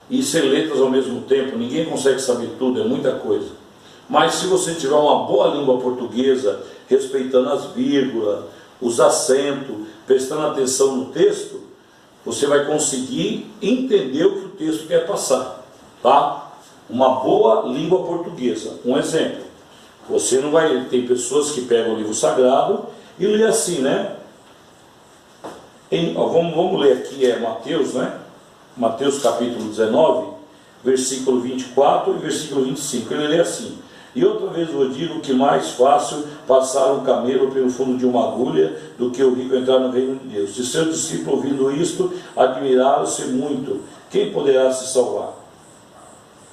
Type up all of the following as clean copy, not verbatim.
e ser letras ao mesmo tempo. Ninguém consegue saber tudo, é muita coisa. Mas se você tiver uma boa língua portuguesa, respeitando as vírgulas, os acentos, prestando atenção no texto, você vai conseguir entender o que o texto quer passar, tá? Uma boa língua portuguesa. Um exemplo, você não vai... Tem pessoas que pegam o livro sagrado e lê assim, né? Vamos ler aqui, Mateus, né? Mateus capítulo 19, versículo 24 e versículo 25. Ele lê assim: e outra vez vos digo que mais fácil passar um camelo pelo fundo de uma agulha do que o rico entrar no reino de Deus. Se seu discípulo, ouvindo isto, admiraram-se muito, quem poderá se salvar?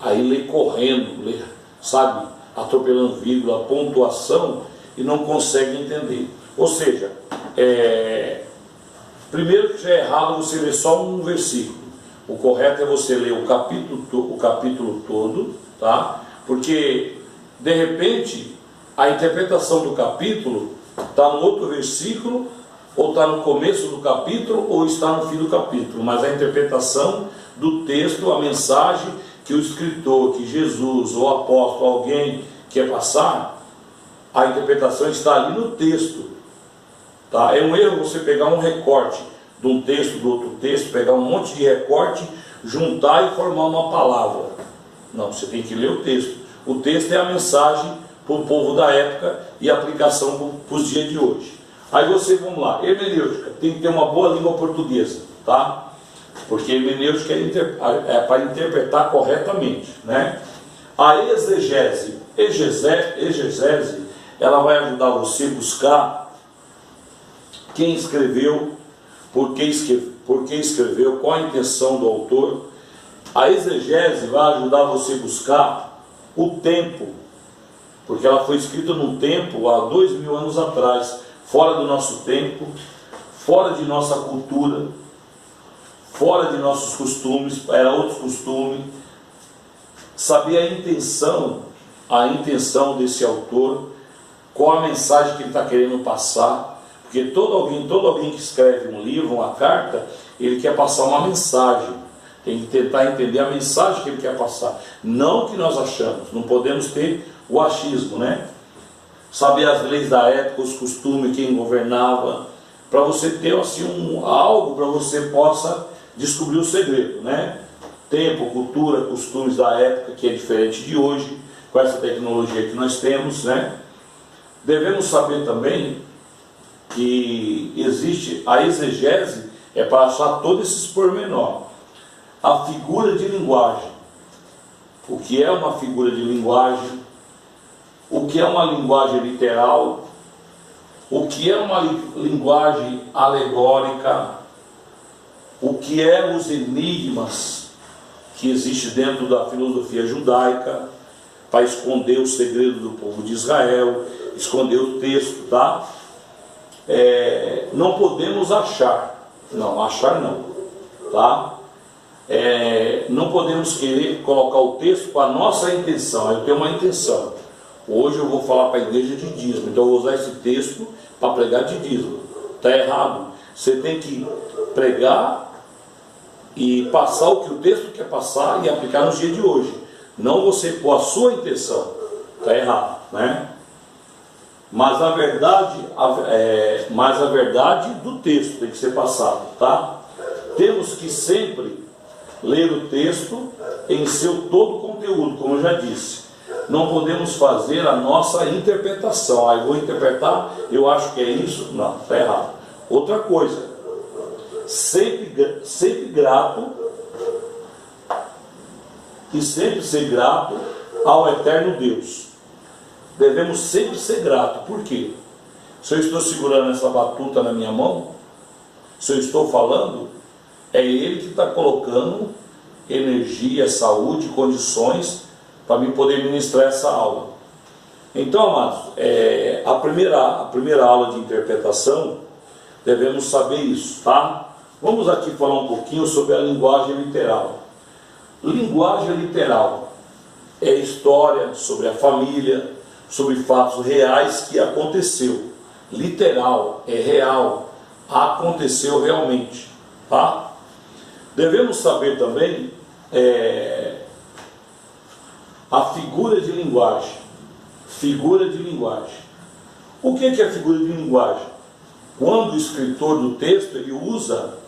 Aí lê correndo, lê, sabe, atropelando vírgula, pontuação, e não consegue entender. Ou seja, primeiro que já é errado você ler só um versículo. O correto é você ler o capítulo todo, tá? Porque de repente a interpretação do capítulo está no outro versículo, ou está no começo do capítulo, ou está no fim do capítulo, mas a interpretação do texto, a mensagem que o escritor, que Jesus, ou apóstolo, alguém quer passar, a interpretação está ali no texto, tá? É um erro você pegar um recorte de um texto, do outro texto, pegar um monte de recorte, juntar e formar uma palavra. Não, você tem que ler o texto. O texto é a mensagem para o povo da época e aplicação para os dias de hoje. Aí você, vamos lá, hermenêutica, tem que ter uma boa língua portuguesa, tá? Porque hermenêutica é para interpretar corretamente, né? A exegese, ela vai ajudar você a buscar quem escreveu, por que escreveu, qual a intenção do autor. A exegese vai ajudar você a buscar o tempo, porque ela foi escrita num tempo há 2000 anos atrás, fora do nosso tempo, fora de nossa cultura, fora de nossos costumes, era outros costumes. Saber a intenção desse autor, qual a mensagem que ele está querendo passar. Porque todo alguém que escreve um livro, uma carta, ele quer passar uma mensagem. Tem que tentar entender a mensagem que ele quer passar, não o que nós achamos. Não podemos ter o achismo, né? Saber as leis da época, os costumes, quem governava, para você ter assim algo para você possa descobrir o segredo, né? Tempo, cultura, costumes da época, que é diferente de hoje, com essa tecnologia que nós temos, né? Devemos saber também que existe a exegese, é para achar todos esses pormenores. A figura de linguagem. O que é uma figura de linguagem? O que é uma linguagem literal? O que é uma linguagem alegórica? O que é os enigmas que existem dentro da filosofia judaica, para esconder o segredo do povo de Israel, esconder o texto, tá? Não podemos achar, tá? Não podemos querer colocar o texto com a nossa intenção. Eu tenho uma intenção, hoje eu vou falar para a igreja de dízimo, então eu vou usar esse texto para pregar de dízimo. Está errado. Você tem que pregar e passar o que o texto quer passar e aplicar nos dias de hoje, não você pôr a sua intenção. Está errado, né? Mas a verdade do texto tem que ser passada, tá? Temos que sempre ler o texto em seu todo conteúdo, como eu já disse. Não podemos fazer a nossa interpretação. Eu vou interpretar, eu acho que é isso. Não, está errado. Outra coisa, sempre grato e sempre ser grato ao eterno Deus. Devemos sempre ser grato. Por quê? Se eu estou segurando essa batuta na minha mão, se eu estou falando, é Ele que está colocando energia, saúde, condições para mim poder ministrar essa aula. Então, amados, a primeira aula de interpretação, devemos saber isso, tá? Vamos aqui falar um pouquinho sobre a linguagem literal. Linguagem literal é história sobre a família, sobre fatos reais que aconteceu. Literal é real, aconteceu realmente, tá? Devemos saber também a figura de linguagem. Figura de linguagem. O que é figura de linguagem? Quando o escritor do texto ele usa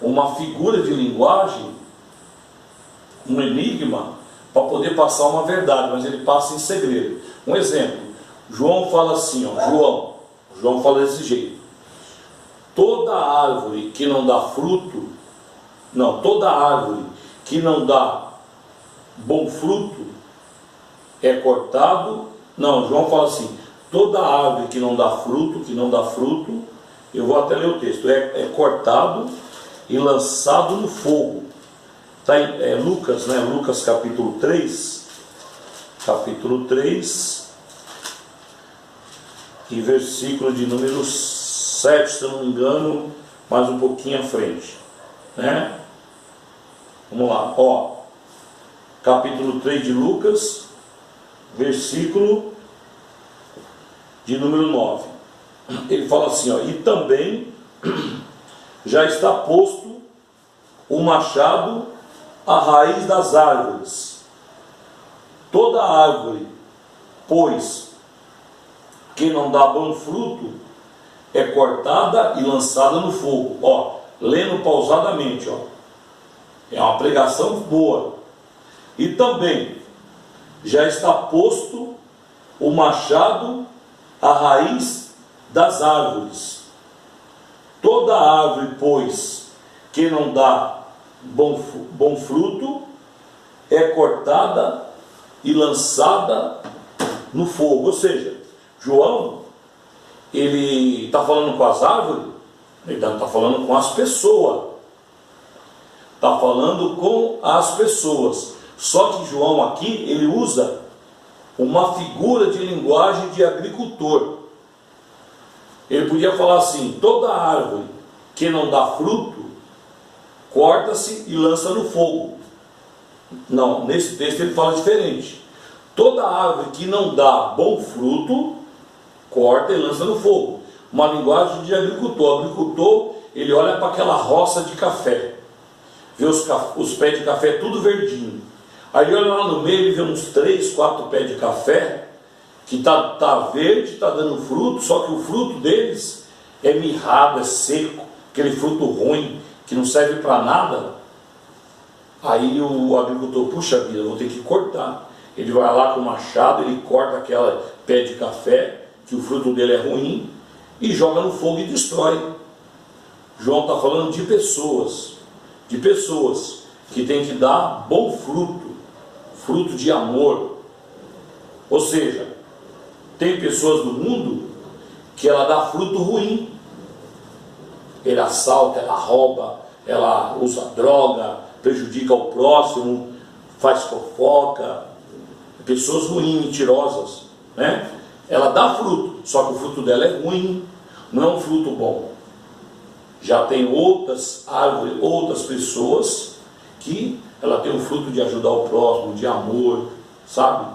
uma figura de linguagem, um enigma, para poder passar uma verdade, mas ele passa em segredo. Um exemplo, João fala assim, ó, João fala desse jeito: toda árvore que não dá fruto, toda árvore que não dá bom fruto é cortado. João fala assim: toda árvore que não dá fruto, eu vou até ler o texto, é cortado e lançado no fogo. Está em Lucas, Lucas capítulo 3, e versículo de número 7, se eu não me engano, mais um pouquinho à frente, né? Vamos lá, capítulo 3 de Lucas, versículo de número 9. Ele fala assim, e também já está posto o machado à raiz das árvores. Toda árvore, pois, que não dá bom fruto, é cortada e lançada no fogo. Lendo pausadamente, é uma pregação boa. E também já está posto o machado à raiz das árvores. Toda árvore, pois, que não dá bom fruto, é cortada e lançada no fogo. Ou seja, João, ele está falando com as árvores, ele não está falando com as pessoas. Está falando com as pessoas. Só que João aqui, ele usa uma figura de linguagem de agricultor. Ele podia falar assim: toda árvore que não dá fruto, corta-se e lança no fogo. Não, nesse texto ele fala diferente. Toda árvore que não dá bom fruto, corta e lança no fogo. Uma linguagem de agricultor. O agricultor, ele olha para aquela roça de café, vê os pés de café tudo verdinho. Aí ele olha lá no meio e vê uns 3, 4 pés de café que tá verde, está dando fruto, só que o fruto deles é mirrado, é seco, aquele fruto ruim, que não serve para nada. Aí o agricultor, puxa vida, eu vou ter que cortar. Ele vai lá com o machado, ele corta aquela pé de café, que o fruto dele é ruim, e joga no fogo e destrói. João está falando de pessoas que tem que dar bom fruto, fruto de amor. Ou seja, tem pessoas no mundo que ela dá fruto ruim. Ela assalta, ela rouba, ela usa droga, prejudica o próximo, faz fofoca. Pessoas ruins, mentirosas, né? Ela dá fruto, só que o fruto dela é ruim, não é um fruto bom. Já tem outras árvores, outras pessoas que ela tem um fruto de ajudar o próximo, de amor, sabe?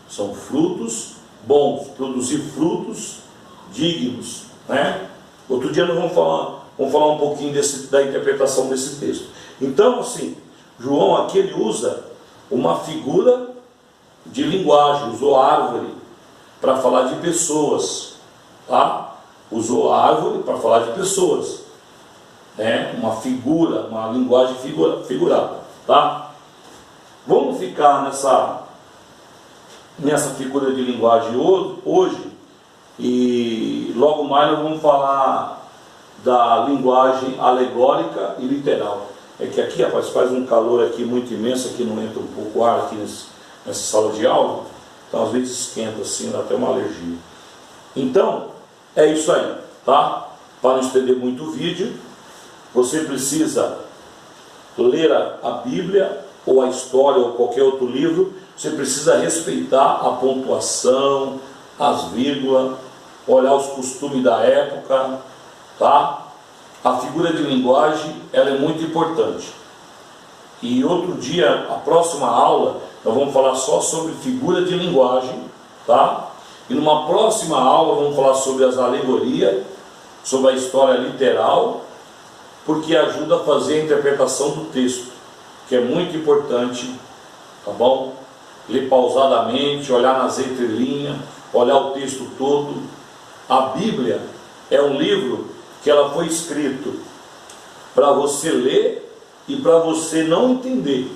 São frutos bons, produzir frutos dignos, né? Outro dia nós vamos falar um pouquinho da interpretação desse texto. Então, assim, João aqui ele usa uma figura de linguagem, usou árvore para falar de pessoas, tá? Usou árvore para falar de pessoas, né? Uma figura, uma linguagem figurada, tá? Vamos ficar nessa figura de linguagem hoje, e logo mais nós vamos falar da linguagem alegórica e literal. É que aqui, rapaz, faz um calor aqui muito imenso, aqui não entra um pouco ar aqui nessa sala de aula, então às vezes esquenta assim, dá até uma alergia. Então, é isso aí, tá? Para não estender muito o vídeo, você precisa ler a Bíblia, ou a história, ou qualquer outro livro. Você precisa respeitar a pontuação, as vírgulas, olhar os costumes da época, tá? A figura de linguagem, ela é muito importante. E outro dia, a próxima aula, nós vamos falar só sobre figura de linguagem, tá? E numa próxima aula vamos falar sobre as alegorias, sobre a história literal, porque ajuda a fazer a interpretação do texto, que é muito importante, tá bom? Ler pausadamente, olhar nas entrelinhas, olhar o texto todo. A Bíblia é um livro que ela foi escrito para você ler e para você não entender.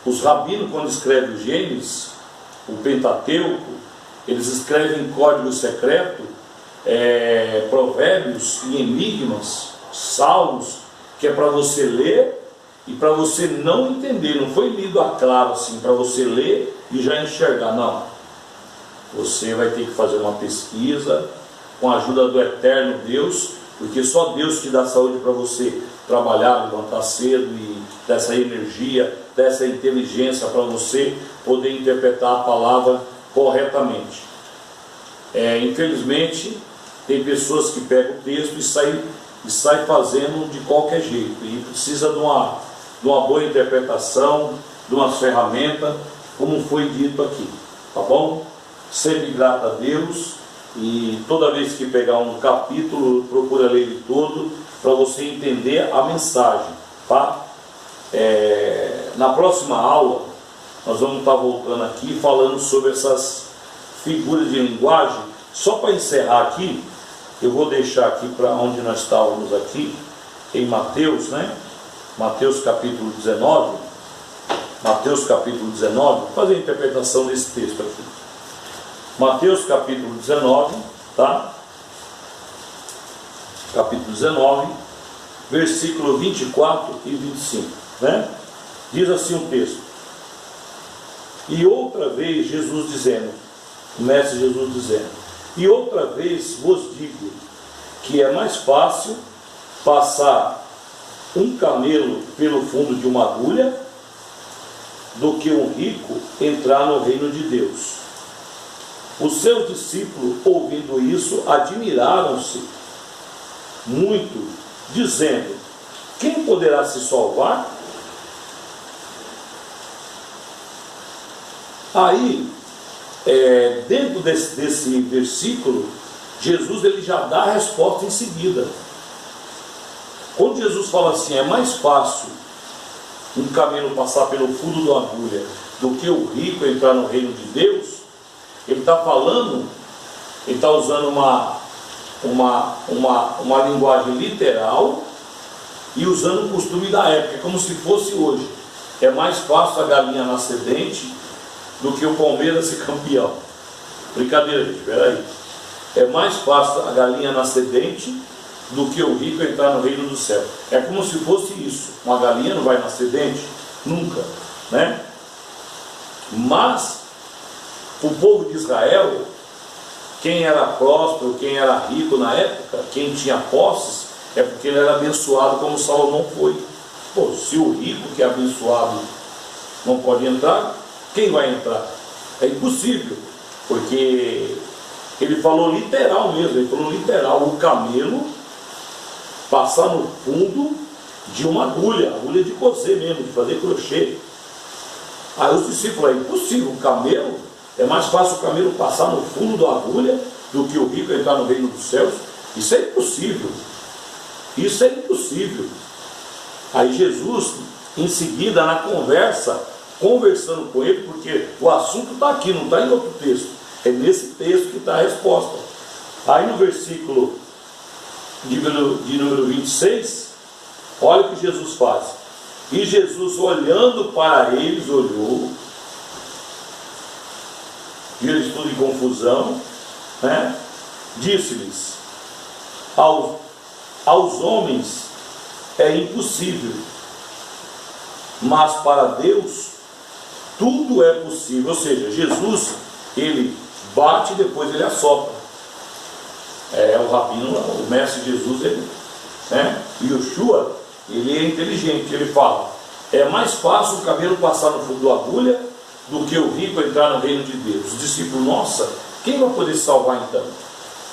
Os rabinos, quando escrevem o Gênesis, o Pentateuco, eles escrevem em código secreto, provérbios e enigmas, salmos, que é para você ler e para você não entender. Não foi lido a claro assim, para você ler e já enxergar, não. Você vai ter que fazer uma pesquisa com a ajuda do eterno Deus, porque só Deus te dá saúde para você trabalhar, levantar cedo e dessa energia, dessa inteligência para você poder interpretar a palavra corretamente. Infelizmente, tem pessoas que pegam o texto e saem fazendo de qualquer jeito, e precisa de uma boa interpretação, de uma ferramenta, como foi dito aqui, tá bom? Sempre grato a Deus, e toda vez que pegar um capítulo, procura ler ele todo, para você entender a mensagem, tá? Na próxima aula, nós vamos estar voltando aqui, falando sobre essas figuras de linguagem. Só para encerrar aqui, eu vou deixar aqui para onde nós estávamos aqui, em Mateus, né? Mateus capítulo 19. Mateus capítulo 19, vou fazer a interpretação desse texto aqui. Mateus capítulo 19, tá? Capítulo 19, versículo 24 e 25, né? Diz assim o texto: e outra vez Jesus dizendo, o mestre Jesus dizendo, e outra vez vos digo, que é mais fácil passar um camelo pelo fundo de uma agulha, do que um rico entrar no reino de Deus. Os seus discípulos, ouvindo isso, admiraram-se muito, dizendo: quem poderá se salvar? Aí, dentro desse versículo, Jesus ele já dá a resposta em seguida. Quando Jesus fala assim, é mais fácil um camelo passar pelo fundo da agulha do que o rico entrar no reino de Deus, ele está falando, ele está usando uma linguagem literal e usando o costume da época, como se fosse hoje. É mais fácil a galinha nascer dente do que o Palmeiras ser campeão. Brincadeira, gente, peraí. É mais fácil a galinha nascer dente do que o rico entrar no reino do céu. É como se fosse isso. Uma galinha não vai nascer dente? Nunca, né? Mas o povo de Israel, quem era próspero, quem era rico na época, quem tinha posses, é porque ele era abençoado como Salomão foi. Pô, se o rico que é abençoado não pode entrar, quem vai entrar? É impossível, porque ele falou literal mesmo, ele falou literal, o camelo passar no fundo de uma agulha de coser mesmo, de fazer crochê. Aí os discípulos falaram, é impossível, o camelo, é mais fácil o camelo passar no fundo da agulha do que o rico entrar no reino dos céus. Isso é impossível, isso é impossível. Aí Jesus, em seguida, na conversa, conversando com ele, porque o assunto está aqui, não está em outro texto, é nesse texto que está a resposta. Aí no versículo de número 26, olha o que Jesus faz. E Jesus, olhando para eles, olhou, e eles tudo em confusão, né? Disse-lhes: aos homens é impossível, mas para Deus tudo é possível. Ou seja, Jesus, ele bate e depois ele assopra. O rabino, o mestre Jesus, ele, né? Yoshua, ele é inteligente, ele fala: é mais fácil o camelo passar no fundo da agulha do que o rico entrar no reino de Deus. Os discípulos, nossa, quem vai poder salvar então?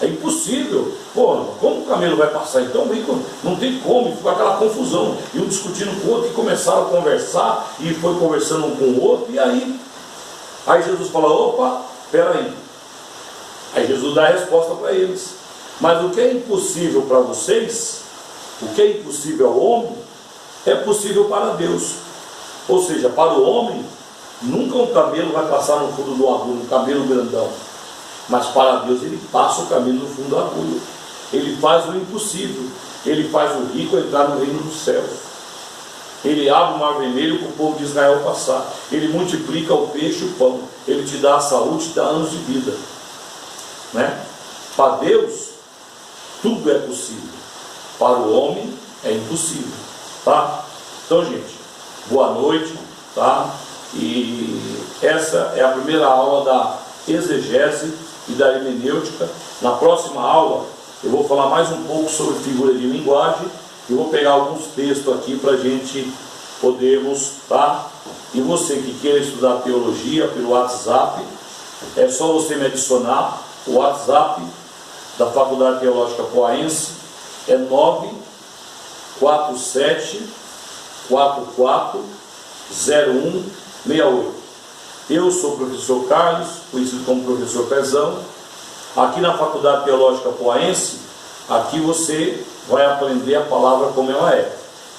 É impossível. Pô, como o camelo vai passar então? O rico não tem como, ficou aquela confusão. E um discutindo com o outro, e começaram a conversar, e foi conversando um com o outro, e aí Jesus fala: opa, peraí. Aí Jesus dá a resposta para eles: mas o que é impossível para vocês, o que é impossível ao homem, é possível para Deus. Ou seja, para o homem, nunca um camelo vai passar no fundo do agulho, um camelo grandão. Mas para Deus ele passa o camelo no fundo do agulho. Ele faz o impossível. Ele faz o rico entrar no reino dos céus. Ele abre o mar vermelho para o povo de Israel passar. Ele multiplica o peixe e o pão. Ele te dá a saúde, te dá anos de vida, né? Para Deus tudo é possível. Para o homem é impossível, tá? Então, gente, boa noite, tá? E essa é a primeira aula da exegese e da hermenêutica. Na próxima aula eu vou falar mais um pouco sobre figura de linguagem e vou pegar alguns textos aqui para a gente podermos, tá? E você que queira estudar teologia pelo WhatsApp, é só você me adicionar. O WhatsApp da Faculdade Teológica Poaense é 947 44 0168. Eu sou o professor Carlos, conhecido como professor Pezão. Aqui na Faculdade Teológica Poaense, aqui você vai aprender a palavra como ela é.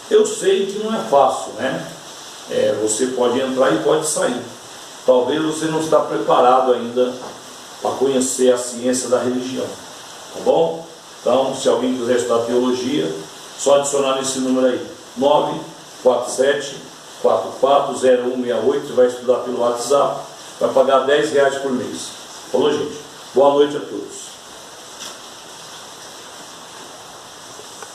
Eu sei que não é fácil, né? Você pode entrar e pode sair. Talvez você não está preparado ainda para conhecer a ciência da religião, tá bom? Então, se alguém quiser estudar teologia, só adicionar nesse número aí, 947 440168, você vai estudar pelo WhatsApp, vai pagar R$10 por mês. Falou, gente? Boa noite a todos.